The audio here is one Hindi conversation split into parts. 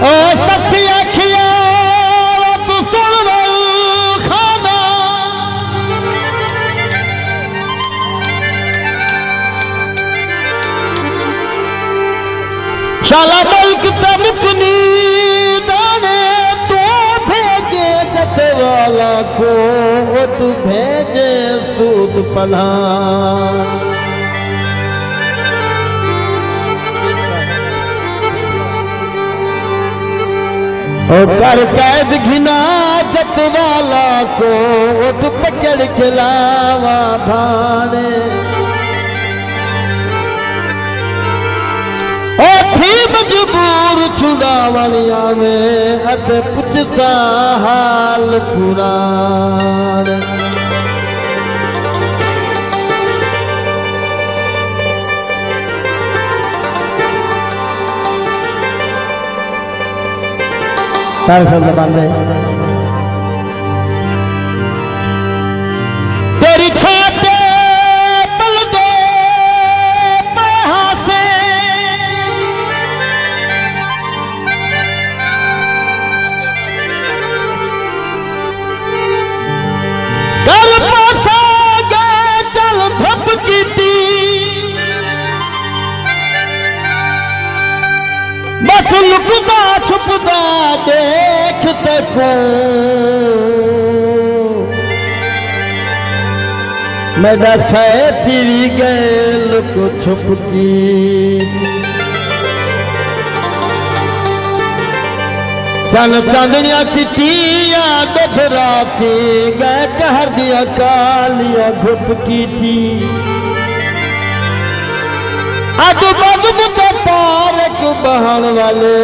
ओ सखी अखिया तू सुन वल खाना शाला मुल्क तमकनी दाने तो भेजे जत वाला को तू भेजे सूद पला कर कैद घिना जत वाला को उठ पकड़ खिलावा थाने थी मजबूर छुड़ावलिया में अत पुछता हाल पुराण तेरी छाते पल दो से कल पासा गए चल धपकी थी बस लुकदा छुपदा देख सकूं मेरा सै फिरी गए लुक छुपकी चल चांदनिया कितिया दोहरा थी गए कहर दिया कालिया घुपकी थी अज बदम तो पारक बहन वाले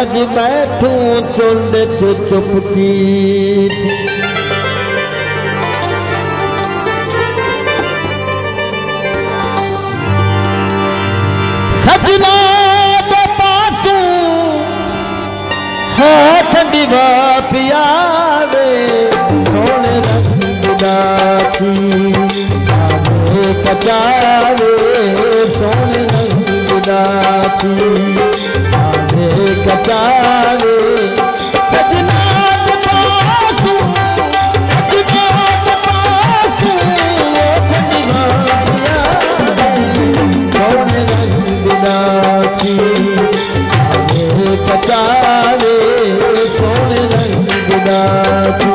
अज बैठू चुंड तो चुपकी सजना तो पासू है ठंडी पिया वे सोने रंग दाती कचावे सोने दाती आगे कचावे सजना पासू सोने रंग दाती आगे कचावे सोने रंग दाती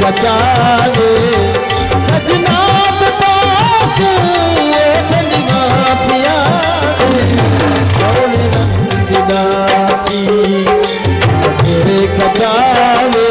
बचावे सजना पासू बंदिया पिया सोने रंग दाती मेरे बचावे